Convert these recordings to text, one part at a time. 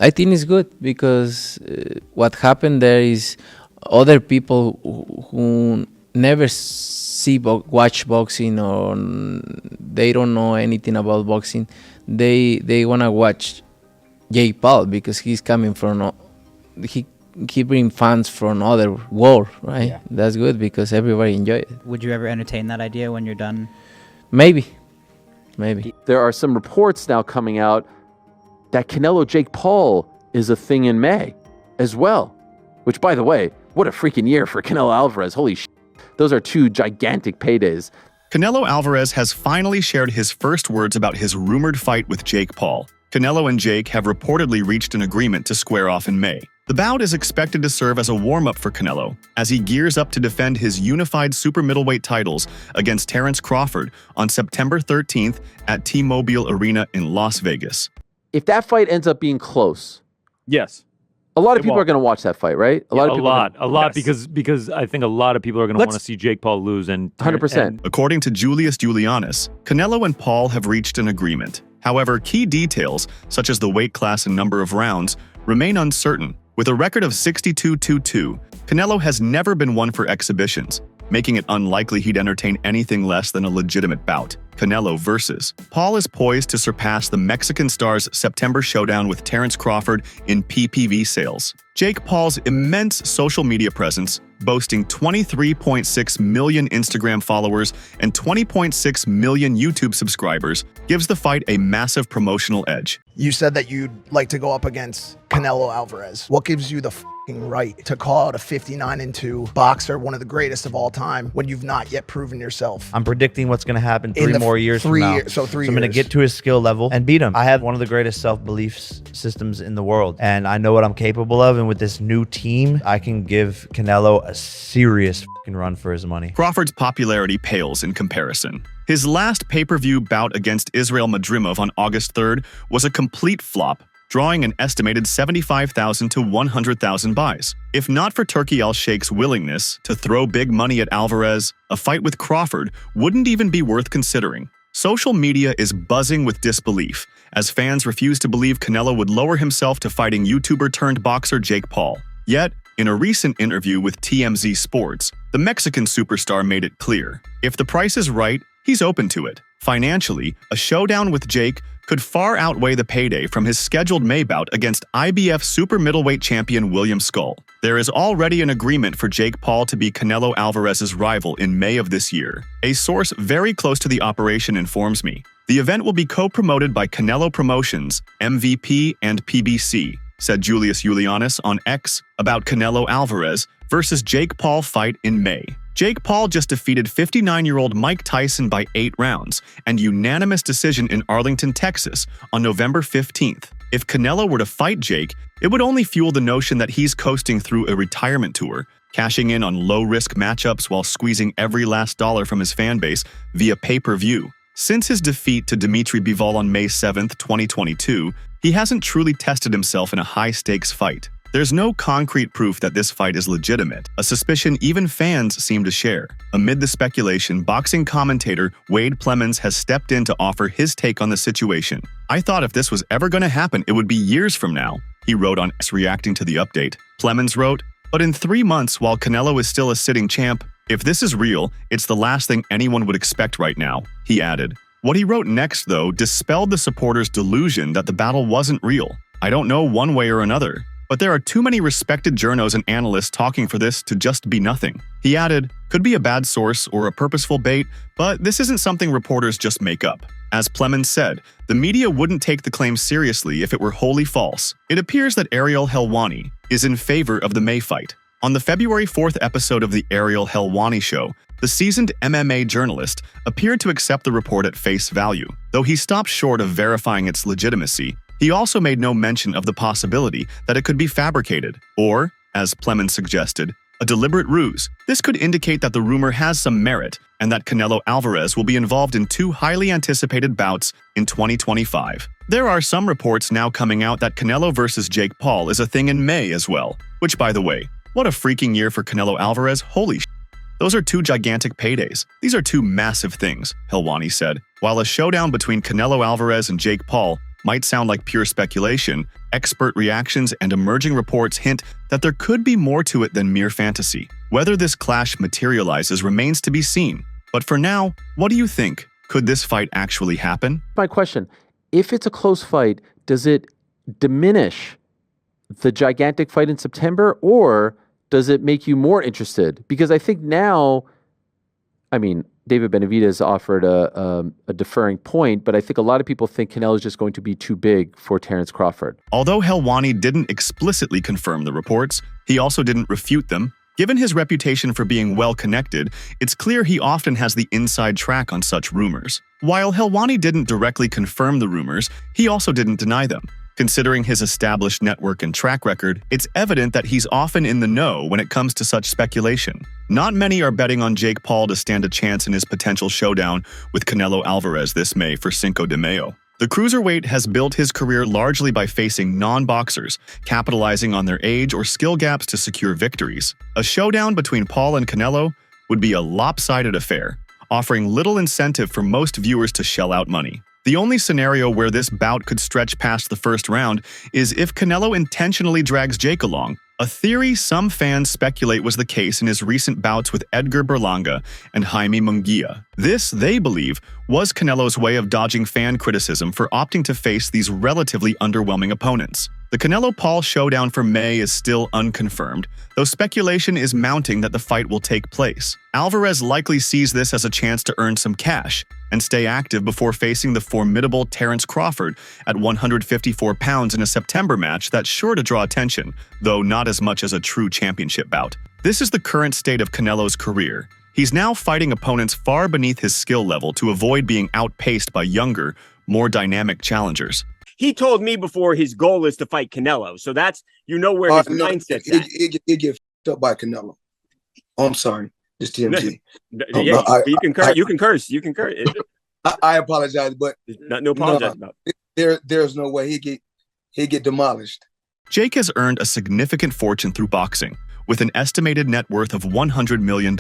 I think it's good because what happened there is other people who never watch boxing or they don't know anything about boxing, they wanna watch Jake Paul because he's coming from he bring fans from other world, right? Yeah. That's good because everybody enjoy it. Would you ever entertain that idea when you're done? Maybe. There are some reports now coming out that Canelo Jake Paul is a thing in May as well, which, by the way, what a freaking year for Canelo Alvarez. Holy shit. Those are two gigantic paydays. Canelo Alvarez has finally shared his first words about his rumored fight with Jake Paul. Canelo and Jake have reportedly reached an agreement to square off in May. The bout is expected to serve as a warm-up for Canelo as he gears up to defend his unified super middleweight titles against Terence Crawford on September 13th at T-Mobile Arena in Las Vegas. If that fight ends up being close, yes, a lot of people are going to watch that fight, right? A lot, because I think a lot of people are going to want to see Jake Paul lose. And 100%. According to Julius Julianis, Canelo and Paul have reached an agreement. However, key details, such as the weight class and number of rounds, remain uncertain. With a record of 62-2-2, Canelo has never been one for exhibitions, making it unlikely he'd entertain anything less than a legitimate bout. Canelo versus Paul is poised to surpass the Mexican star's September showdown with Terence Crawford in PPV sales. Jake Paul's immense social media presence, boasting 23.6 million Instagram followers and 20.6 million YouTube subscribers, gives the fight a massive promotional edge. You said that you'd like to go up against Canelo Alvarez. What gives you the right to call out a 59-2 boxer, one of the greatest of all time, when you've not yet proven yourself? I'm predicting what's going to happen 3 more years from now. So I'm going to get to his skill level and beat him. I have one of the greatest self-belief systems in the world, and I know what I'm capable of, and with this new team, I can give Canelo a serious run for his money. Crawford's popularity pales in comparison. His last pay-per-view bout against Israel Madrimov on August 3rd was a complete flop, drawing an estimated 75,000 to 100,000 buys. If not for Turki Al-Sheikh's willingness to throw big money at Alvarez, a fight with Crawford wouldn't even be worth considering. Social media is buzzing with disbelief, as fans refuse to believe Canelo would lower himself to fighting YouTuber-turned-boxer Jake Paul. Yet, in a recent interview with TMZ Sports, the Mexican superstar made it clear, if the price is right, he's open to it. Financially, a showdown with Jake could far outweigh the payday from his scheduled May bout against IBF super middleweight champion William Skull. There is already an agreement for Jake Paul to be Canelo Alvarez's rival in May of this year. A source very close to the operation informs me. The event will be co-promoted by Canelo Promotions, MVP, and PBC, said Julius Julianis on X about Canelo Alvarez versus Jake Paul fight in May. Jake Paul just defeated 59-year-old Mike Tyson by 8 rounds and unanimous decision in Arlington, Texas on November 15th. If Canelo were to fight Jake, it would only fuel the notion that he's coasting through a retirement tour, cashing in on low-risk matchups while squeezing every last dollar from his fan base via pay-per-view. Since his defeat to Dimitri Bivol on May 7, 2022, he hasn't truly tested himself in a high-stakes fight. There's no concrete proof that this fight is legitimate, a suspicion even fans seem to share. Amid the speculation, boxing commentator Wade Plemons has stepped in to offer his take on the situation. "I thought if this was ever going to happen, it would be years from now," he wrote on X reacting to the update. Plemons wrote, "But in 3 months, while Canelo is still a sitting champ, if this is real, it's the last thing anyone would expect right now," he added. What he wrote next, though, dispelled the supporters' delusion that the battle wasn't real. "I don't know one way or another, but there are too many respected journos and analysts talking for this to just be nothing." He added, "Could be a bad source or a purposeful bait, but this isn't something reporters just make up." As Plemons said, the media wouldn't take the claim seriously if it were wholly false. It appears that Ariel Helwani is in favor of the May fight. On the February 4th episode of the Ariel Helwani Show, the seasoned MMA journalist appeared to accept the report at face value. Though he stopped short of verifying its legitimacy, he also made no mention of the possibility that it could be fabricated, or, as Plemons suggested, a deliberate ruse. This could indicate that the rumor has some merit and that Canelo Alvarez will be involved in 2 highly anticipated bouts in 2025. There are some reports now coming out that Canelo versus Jake Paul is a thing in May as well, which, by the way, what a freaking year for Canelo Alvarez, holy sh**. Those are 2 gigantic paydays. These are 2 massive things, Helwani said. While a showdown between Canelo Alvarez and Jake Paul might sound like pure speculation, expert reactions and emerging reports hint that there could be more to it than mere fantasy. Whether this clash materializes remains to be seen. But for now, what do you think? Could this fight actually happen? My question, if it's a close fight, does it diminish the gigantic fight in September, or does it make you more interested? Because I think now, I mean, David Benavidez offered a deferring point, but I think a lot of people think Canelo is just going to be too big for Terence Crawford. Although Helwani didn't explicitly confirm the reports, he also didn't refute them. Given his reputation for being well-connected, it's clear he often has the inside track on such rumors. While Helwani didn't directly confirm the rumors, he also didn't deny them. Considering his established network and track record, it's evident that he's often in the know when it comes to such speculation. Not many are betting on Jake Paul to stand a chance in his potential showdown with Canelo Alvarez this May for Cinco de Mayo. The cruiserweight has built his career largely by facing non-boxers, capitalizing on their age or skill gaps to secure victories. A showdown between Paul and Canelo would be a lopsided affair, offering little incentive for most viewers to shell out money. The only scenario where this bout could stretch past the first round is if Canelo intentionally drags Jake along, a theory some fans speculate was the case in his recent bouts with Edgar Berlanga and Jaime Munguia. This, they believe, was Canelo's way of dodging fan criticism for opting to face these relatively underwhelming opponents. The Canelo-Paul showdown for May is still unconfirmed, though speculation is mounting that the fight will take place. Alvarez likely sees this as a chance to earn some cash and stay active before facing the formidable Terence Crawford at 154 pounds in a September match that's sure to draw attention, though not as much as a true championship bout. This is the current state of Canelo's career. He's now fighting opponents far beneath his skill level to avoid being outpaced by younger, more dynamic challengers. He told me before his goal is to fight Canelo. So that's, you know, where his mindset's at. It get f***ed up by Canelo. Oh, I'm sorry. It's TMG. You can curse. You can curse. You can curse. I apologize, but no apologize about. There's no way he get demolished. Jake has earned a significant fortune through boxing, with an estimated net worth of $100 million.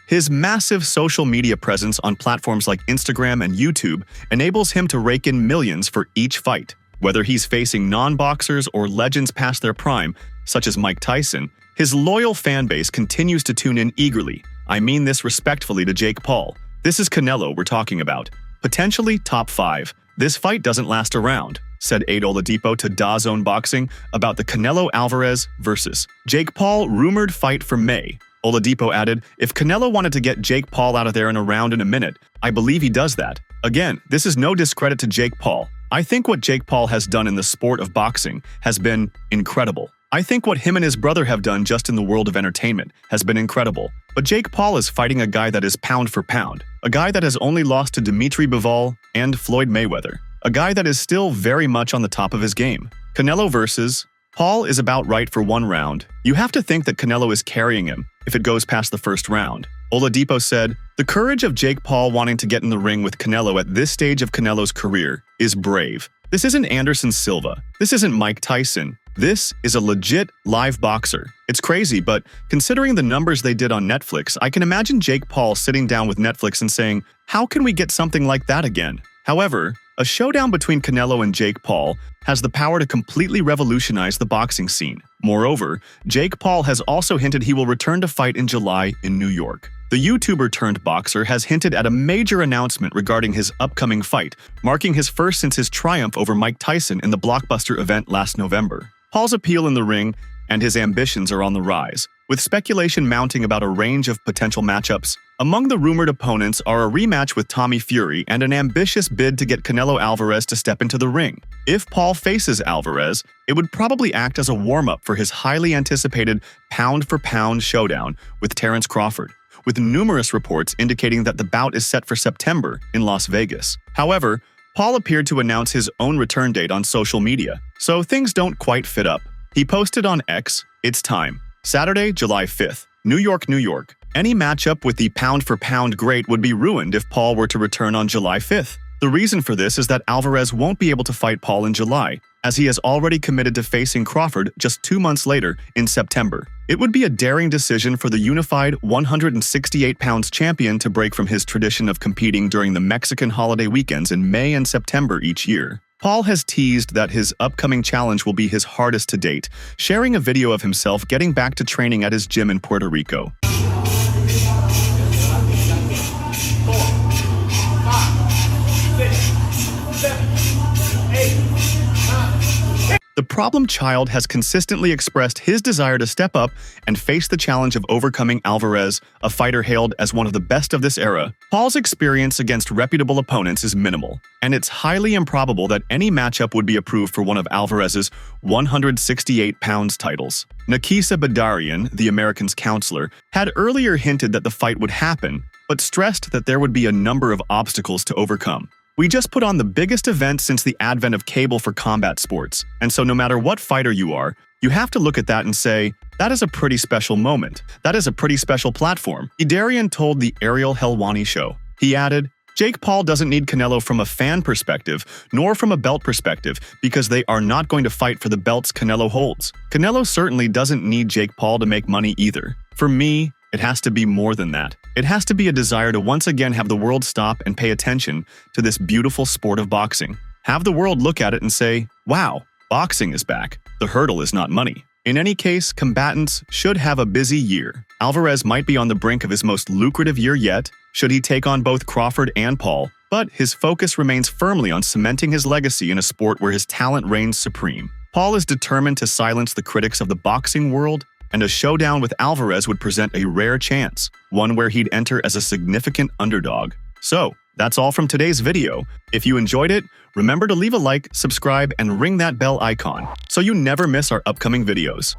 His massive social media presence on platforms like Instagram and YouTube enables him to rake in millions for each fight. Whether he's facing non-boxers or legends past their prime, such as Mike Tyson, his loyal fan base continues to tune in eagerly. I mean this respectfully to Jake Paul. This is Canelo we're talking about. Potentially top 5. This fight doesn't last around, said Aid Oladipo to DAZN Boxing about the Canelo Alvarez versus Jake Paul rumored fight for May. Oladipo added, if Canelo wanted to get Jake Paul out of there in a round in a minute, I believe he does that. Again, this is no discredit to Jake Paul. I think what Jake Paul has done in the sport of boxing has been incredible. I think what him and his brother have done just in the world of entertainment has been incredible. But Jake Paul is fighting a guy that is pound for pound, a guy that has only lost to Dimitri Bivol and Floyd Mayweather, a guy that is still very much on the top of his game. Canelo versus Paul is about right for one round. You have to think that Canelo is carrying him if it goes past the first round. Oladipo said, the courage of Jake Paul wanting to get in the ring with Canelo at this stage of Canelo's career is brave. This isn't Anderson Silva. This isn't Mike Tyson. This is a legit live boxer. It's crazy, but considering the numbers they did on Netflix, I can imagine Jake Paul sitting down with Netflix and saying, how can we get something like that again? However, a showdown between Canelo and Jake Paul has the power to completely revolutionize the boxing scene. Moreover, Jake Paul has also hinted he will return to fight in July in New York. The YouTuber-turned-boxer has hinted at a major announcement regarding his upcoming fight, marking his first since his triumph over Mike Tyson in the blockbuster event last November. Paul's appeal in the ring and his ambitions are on the rise, with speculation mounting about a range of potential matchups. Among the rumored opponents are a rematch with Tommy Fury and an ambitious bid to get Canelo Alvarez to step into the ring. If Paul faces Alvarez, it would probably act as a warm-up for his highly anticipated pound-for-pound showdown with Terence Crawford, with numerous reports indicating that the bout is set for September in Las Vegas. However, Paul appeared to announce his own return date on social media, so things don't quite fit up. He posted on X, "It's time. Saturday, July 5th. New York, New York. Any matchup with the pound-for-pound great would be ruined if Paul were to return on July 5th. The reason for this is that Alvarez won't be able to fight Paul in July, as he has already committed to facing Crawford just 2 months later in September. It would be a daring decision for the unified 168 pounds champion to break from his tradition of competing during the Mexican holiday weekends in May and September each year. Paul has teased that his upcoming challenge will be his hardest to date, sharing a video of himself getting back to training at his gym in Puerto Rico. The problem child has consistently expressed his desire to step up and face the challenge of overcoming Alvarez, a fighter hailed as one of the best of this era. Paul's experience against reputable opponents is minimal, and it's highly improbable that any matchup would be approved for one of Alvarez's 168 pounds titles. Nakisa Badarian, the American's counselor, had earlier hinted that the fight would happen, but stressed that there would be a number of obstacles to overcome. We just put on the biggest event since the advent of cable for combat sports, and so no matter what fighter you are, you have to look at that and say, that is a pretty special moment. That is a pretty special platform. Badarian told the Ariel Helwani show. He added, Jake Paul doesn't need Canelo from a fan perspective, nor from a belt perspective, because they are not going to fight for the belts Canelo holds. Canelo certainly doesn't need Jake Paul to make money either. For me, it has to be more than that. It has to be a desire to once again have the world stop and pay attention to this beautiful sport of boxing. Have the world look at it and say, wow, boxing is back. The hurdle is not money. In any case, combatants should have a busy year. Alvarez might be on the brink of his most lucrative year yet, should he take on both Crawford and Paul, but his focus remains firmly on cementing his legacy in a sport where his talent reigns supreme. Paul is determined to silence the critics of the boxing world, and a showdown with Alvarez would present a rare chance, one where he'd enter as a significant underdog. So, that's all from today's video. If you enjoyed it, remember to leave a like, subscribe, and ring that bell icon so you never miss our upcoming videos.